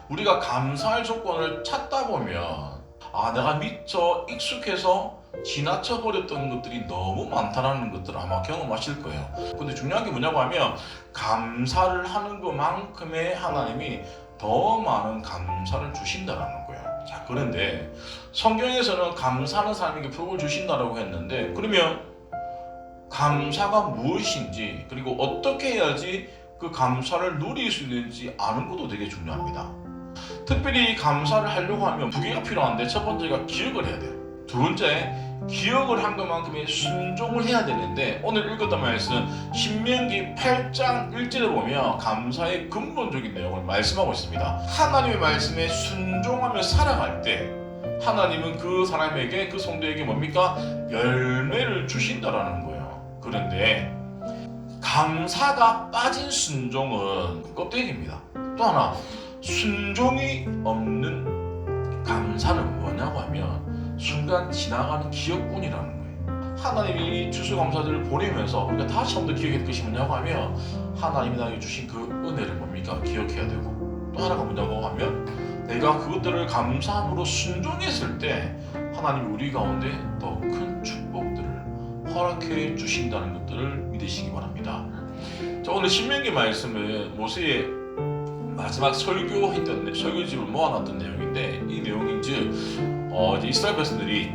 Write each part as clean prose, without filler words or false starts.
우리가 감사할 조건을 찾다 보면 내가 미처 익숙해서 지나쳐 버렸던 것들이 너무 많다는 것들을 아마 경험하실 거예요. 근데 중요한 게 뭐냐고 하면 감사를 하는 것만큼의 하나님이 더 많은 감사를 주신다라는 거예요. 자, 그런데 성경에서는 감사하는 사람에게 복을 주신다라고 했는데, 그러면 감사가 무엇인지, 그리고 어떻게 해야지 그 감사를 누릴 수 있는지 아는 것도 되게 중요합니다. 특별히 감사를 하려고 하면 두 개가 필요한데, 첫 번째가 기억을 해야 돼요. 두 번째, 기억을 한 것만큼의 순종을 해야 되는데, 오늘 읽었던 말씀 신명기 8장 1절에 보면 감사의 근본적인 내용을 말씀하고 있습니다. 하나님의 말씀에 순종하며 살아갈 때 하나님은 그 사람에게, 그 성도에게 뭡니까? 열매를 주신다라는 거예요. 그런데 감사가 빠진 순종은 껍데기입니다. 또 하나, 순종이 없는 감사는 뭐냐고 하면 순간 지나가는 기억뿐이라는 거예요. 하나님이 추수감사절을 보내면서 우리가 다시 한번 더 기억할 것이 뭐냐고 하면 하나님이 나에게 주신 그 은혜를 뭡니까? 기억해야 되고, 또 하나가 뭐냐고 하면 내가 그것들을 감사함으로 순종했을 때 하나님이 우리 가운데 더 큰 축복들을 허락해 주신다는 것들을 믿으시기 바랍니다. 자, 오늘 신명기 말씀은 모세의 마지막 설교했던 설교집을 모아놨던 내용인데, 이 내용인즉 이제 이스라엘 백성들이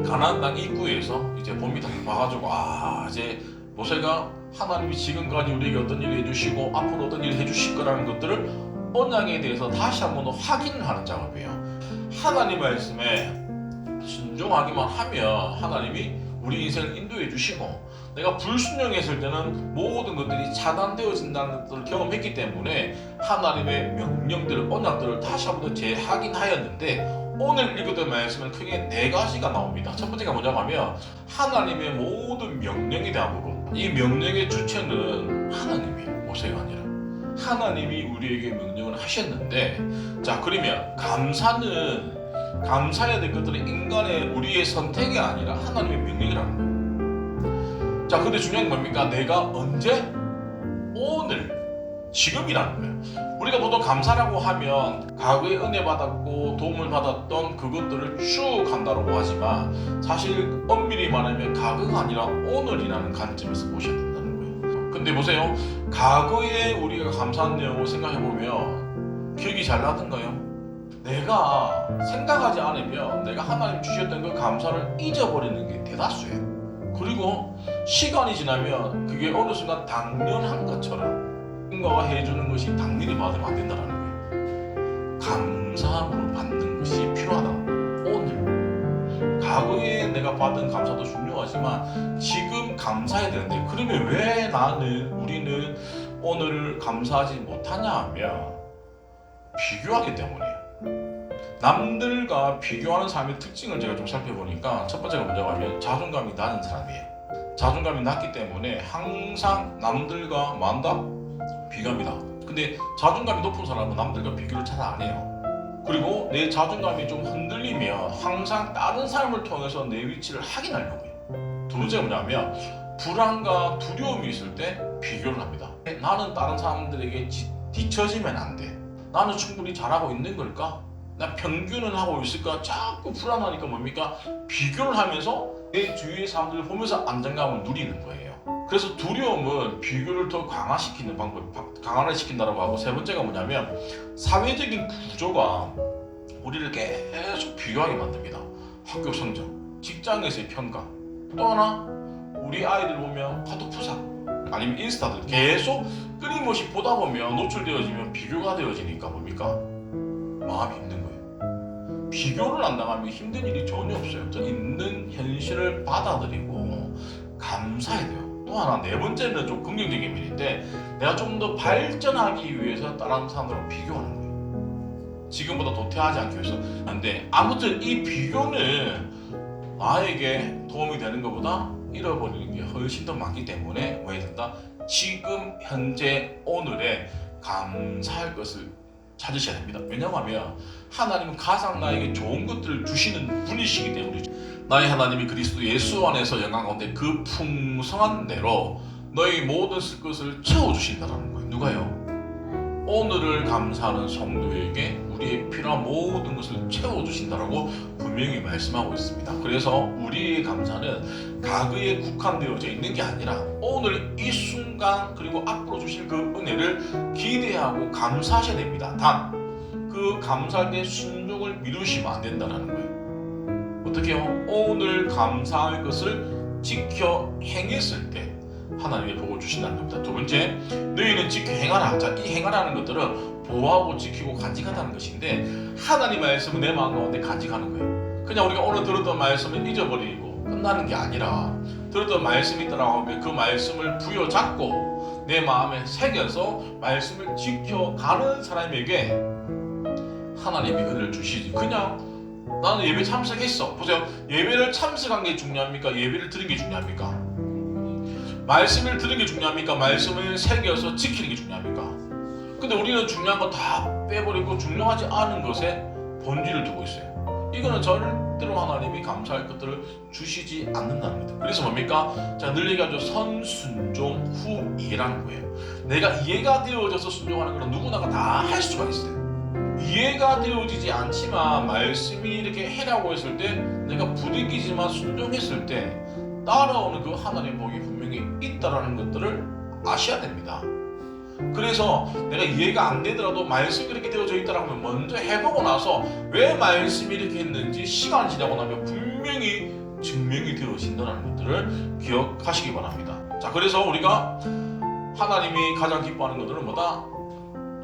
가나안 땅 입구에서 이제 봅니다. 봐가지고 이제 모세가 하나님이 지금까지 우리에게 어떤 일을 해주시고 앞으로 어떤 일을 해주실 거라는 것들을 언약에 대해서 다시 한번 확인을 하는 작업이에요. 하나님 말씀에 순종하기만 하면 하나님이 우리 인생을 인도해 주시고, 내가 불순종했을 때는 모든 것들이 차단되어진다는 것을 경험했기 때문에 하나님의 명령들을, 언약들을 다시 한번 더 재확인하였는데, 오늘 읽었던 말씀은 크게 네 가지가 나옵니다. 첫 번째가 뭐냐고 하면 하나님의 모든 명령에 대한 부분. 이 명령의 주체는 하나님이, 모세가 아니라 하나님이 우리에게 명령을 하셨는데, 자, 그러면 감사해야 될 것들은 인간의, 우리의 선택이 아니라 하나님의 명령이라는 거예요. 자, 근데 중요한 게 뭡니까? 내가 언제? 오늘, 지금이라는 거예요. 우리가 보통 감사라고 하면 과거에 은혜 받았고 도움을 받았던 그것들을 쭉 간다고 하지만, 사실 엄밀히 말하면 과거가 아니라 오늘이라는 관점에서 보셔야 된다는 거예요. 근데 보세요, 과거에 우리가 감사한 내용을 생각해보면 기억이 잘 나던가요? 내가 생각하지 않으면 내가 하나님 주셨던 그 감사를 잊어버리는 게 대다수예요. 그리고 시간이 지나면 그게 어느 순간 당연한 것처럼 누군가가 해주는 것이 당연히 받으면 안 된다는 거예요. 감사함으로 받는 것이 필요하다. 오늘, 과거에 내가 받은 감사도 중요하지만 지금 감사해야 되는데, 그러면 왜 우리는 오늘 감사하지 못하냐 하면 비교하기 때문이에요. 남들과 비교하는 삶의 특징을 제가 좀 살펴보니까 첫 번째가 뭐냐고 하면 자존감이 낮은 사람이에요. 자존감이 낮기 때문에 항상 남들과 비교합니다. 근데 자존감이 높은 사람은 남들과 비교를 잘 안 해요. 그리고 내 자존감이 좀 흔들리면 항상 다른 사람을 통해서 내 위치를 확인하려고 해요. 두 번째가 뭐냐면 불안과 두려움이 있을 때 비교를 합니다. 나는 다른 사람들에게 뒤처지면 안 돼. 나는 충분히 잘하고 있는 걸까? 나 평균은 하고 있을까? 자꾸 불안하니까 뭡니까? 비교를 하면서 내 주위의 사람들을 보면서 안정감을 누리는 거예요. 그래서 두려움은 비교를 더 강화시키는 강화를 시킨다고 하고, 세 번째가 뭐냐면 사회적인 구조가 우리를 계속 비교하게 만듭니다. 학교 성적, 직장에서의 평가, 또 하나 우리 아이들 보면 카톡 프사 아니면 인스타들 계속 끊임없이 보다 보면 노출되어지면 비교가 되어지니까 뭡니까? 마음이 힘든 거예요. 비교를 안 당하면 힘든 일이 전혀 없어요. 있는 현실을 받아들이고 감사해야 돼요. 또 하나, 네 번째는 좀 긍정적인 면인데, 내가 좀 더 발전하기 위해서 다른 사람들과 비교하는 거예요. 지금보다 도태하지 않기 위해서. 근데 아무튼 이 비교는 나에게 도움이 되는 것보다 잃어버리는 게 훨씬 더 많기 때문에 왜 된다? 지금 현재 오늘에 감사할 것을 찾으셔야 됩니다. 왜냐고 하면 하나님은 가장 나에게 좋은 것들을 주시는 분이시기 때문이죠. 나의 하나님이 그리스도 예수 안에서 영광 가운데 그 풍성한 대로 너희 모든 쓸 것을 채워주신다는 거예요. 누가요? 오늘을 감사하는 성도에게 우리의 필요한 모든 것을 채워주신다라고 분명히 말씀하고 있습니다. 그래서 우리의 감사는 과거에 국한되어져 있는 게 아니라 오늘 이 순간 그리고 앞으로 주실 그 은혜를 기대하고 감사하셔야 됩니다. 단 그 감사할 때 순종을 미루시면 안 된다는 거예요. 어떻게 해요? 오늘 감사할 것을 지켜 행했을 때 하나님의 복을 주신다는 겁니다. 두 번째, 너희는 지켜 행하라. 자, 이 행하라는 것들은 보호하고 지키고 간직한다는 것인데 하나님 말씀은 내 마음 가운데 간직하는 거예요. 그냥 우리가 오늘 들었던 말씀을 잊어버리고 끝나는 게 아니라 들었던 말씀이 있더라고 하면 그 말씀을 부여잡고 내 마음에 새겨서 말씀을 지켜가는 사람에게 하나님이 은혜를 주시지. 그냥 나는 예배 참석했어. 보세요. 예배를 참석한 게 중요합니까? 예배를 들은 게 중요합니까? 말씀을 들은 게 중요합니까? 말씀을 새겨서 지키는 게 중요합니까? 근데 우리는 중요한 거 다 빼버리고 중요하지 않은 것에 본질을 두고 있어요. 이거는 절대로 하나님이 감사할 것들을 주시지 않는다는 거죠. 그래서 뭡니까? 자, 늘 얘기하죠. 선순종 후이해라는 거예요. 내가 이해가 되어져서 순종하는 건 누구나가 다 할 수가 있어요. 이해가 되어지지 않지만 말씀이 이렇게 해라고 했을 때 내가 부딪히지만 순종했을 때 따라오는 그 하나님의 복이 분명히 있다라는 것들을 아셔야 됩니다. 그래서 내가 이해가 안 되더라도 말씀이 이렇게 되어져 있다라고 하면 먼저 해보고 나서 왜 말씀이 이렇게 했는지 시간이 지나고 나면 분명히 증명이 되어진다는 것들을 기억하시기 바랍니다. 자, 그래서 우리가 하나님이 가장 기뻐하는 것들은 뭐다?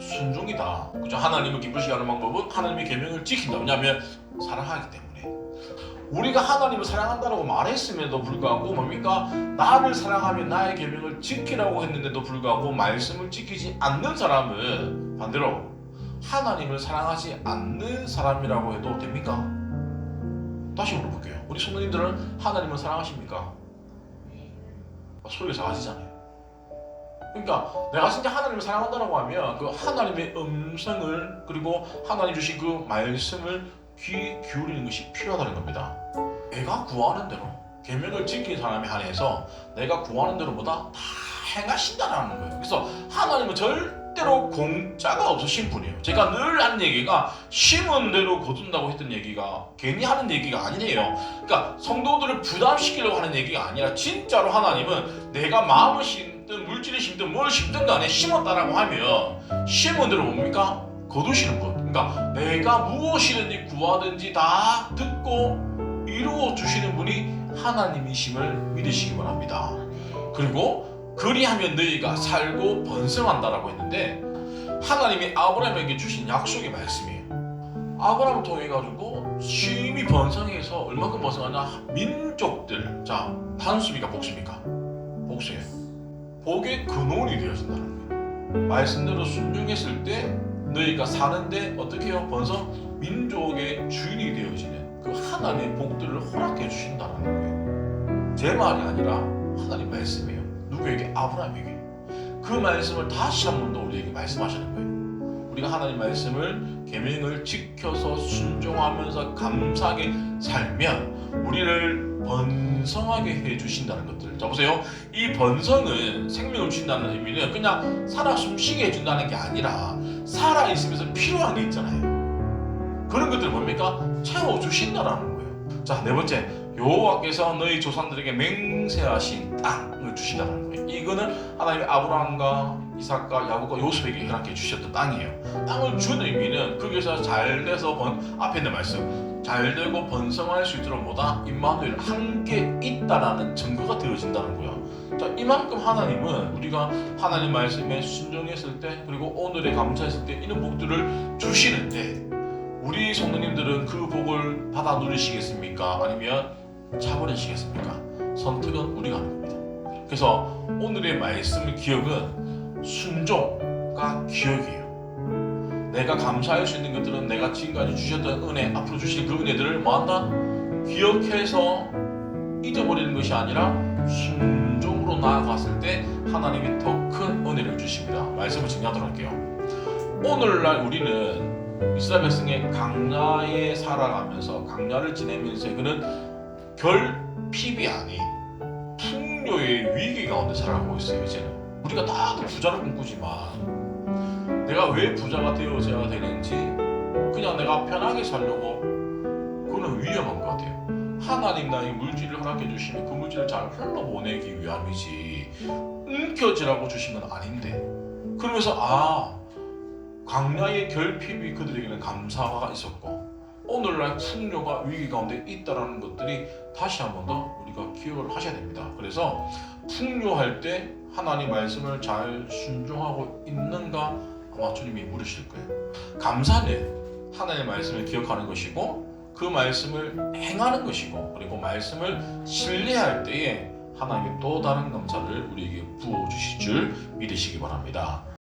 순종이다. 그죠? 하나님을 기쁘시게 하는 방법은 하나님의 계명을 지킨다. 왜냐하면 사랑하기 때문에. 우리가 하나님을 사랑한다고 말했음에도 불구하고 뭡니까? 나를 사랑하면 나의 계명을 지키라고 했는데도 불구하고 말씀을 지키지 않는 사람은 반대로 하나님을 사랑하지 않는 사람이라고 해도 됩니까? 다시 물어볼게요. 우리 성도님들은 하나님을 사랑하십니까? 소리가 작아지잖아요. 그러니까 내가 진짜 하나님을 사랑한다고 하면 그 하나님의 음성을 그리고 하나님 주신 그 말씀을 귀 기울이는 것이 필요하다는 겁니다. 내가 구하는 대로 계명을 지킨 사람에 한해서 내가 구하는 대로 뭐다? 다 행하신다는 거예요. 그래서 하나님은 절대로 공짜가 없으신 분이에요. 제가 늘 하는 얘기가 심은 대로 거둔다고 했던 얘기가 괜히 하는 얘기가 아니에요. 그러니까 성도들을 부담시키려고 하는 얘기가 아니라 진짜로 하나님은 내가 마음을 심든 물질을 심든 뭘 심든 간에 심었다라고 하면 심은 대로 뭡니까? 거두시는 분. 그러니까 내가 무엇이든지 구하든지 다 듣고 이루어 주시는 분이 하나님이심을 믿으시기 바랍니다. 그리고 그리하면 너희가 살고 번성한다라고 했는데 하나님이 아브라함에게 주신 약속의 말씀이에요. 아브라함을 통해 가지고 심히 번성해서 얼마큼 번성하냐? 민족들. 자, 단수입니까? 복수입니까? 복수예요. 복의 근원이 되어진다는 거예요. 말씀대로 순종했을 때 너희가 사는데 어떻게 해요? 번성 민족의 주인이 되어지는 그 하나님의 복들을 허락해 주신다는 거예요. 제 말이 아니라 하나님 말씀이에요. 누구에게? 아브라함에게. 그 말씀을 다시 한 번 더 우리에게 말씀하시는 거예요. 우리가 하나님 말씀을 계명을 지켜서 순종하면서 감사하게 살면 우리를 번성하게 해주신다는 것들. 자, 보세요. 이 번성은 생명을 주신다는 의미는 그냥 살아 숨쉬게 해준다는 게 아니라 살아있으면서 필요한 게 있잖아요. 그런 것들 뭡니까? 채워주신다라는 거예요. 자, 네 번째, 여호와께서 너희 조상들에게 맹세하신 땅을 주신다는 거예요. 이거는 하나님의 아브라함과 이삭과 야곱과 요셉에게 허락해 주셨던 땅이에요. 땅을 준 의미는 거기서 잘 돼서 앞에 있는 말씀 잘 되고 번성할 수 있도록 뭐다? 임마누엘 함께 있다라는 증거가 되어진다는 거예요. 자, 이만큼 하나님은 우리가 하나님 말씀에 순종했을 때 그리고 오늘에 감사했을 때 이런 복들을 주시는데 우리 성도님들은 그 복을 받아 누리시겠습니까? 아니면 차버리시겠습니까? 선택은 우리가 하는 겁니다. 그래서 오늘의 말씀 기억은 순종과 기억이에요. 내가 감사할 수 있는 것들은 내가 지금까지 주셨던 은혜, 앞으로 주실 그 은혜들을 뭐한다? 기억해서 잊어버리는 것이 아니라 순종으로 나아갔을 때 하나님이 더 큰 은혜를 주십니다. 말씀을 정리하도록 할게요. 오늘날 우리는 이스라엘 백성의 광야에 살아가면서 광야를 지내면서 그는 결핍이 아닌 풍요의 위기 가운데 살아가고 있어요. 이제는 우리가 다들 부자를 꿈꾸지만 내가 왜 부자가 되어져야 되는지 그냥 내가 편하게 살려고, 그거는 위험한 것 같아요. 하나님 나의 물질을 허락해 주시면 그 물질을 잘 흘러보내기 위함이지 움켜쥐라고 주신 건 아닌데, 그러면서 광야의 결핍이 그들에게는 감사가 있었고 오늘날 풍요가 위기 가운데 있다라는 것들이 다시 한 번 더 우리가 기억을 하셔야 됩니다. 그래서 풍요할 때 하나님 말씀을 잘 순종하고 있는가 아마 주님이 물으실 거예요. 감사는 하나님의 말씀을 기억하는 것이고 그 말씀을 행하는 것이고, 그리고 말씀을 신뢰할 때에 하나님의 또 다른 감사를 우리에게 부어주실 줄 믿으시기 바랍니다.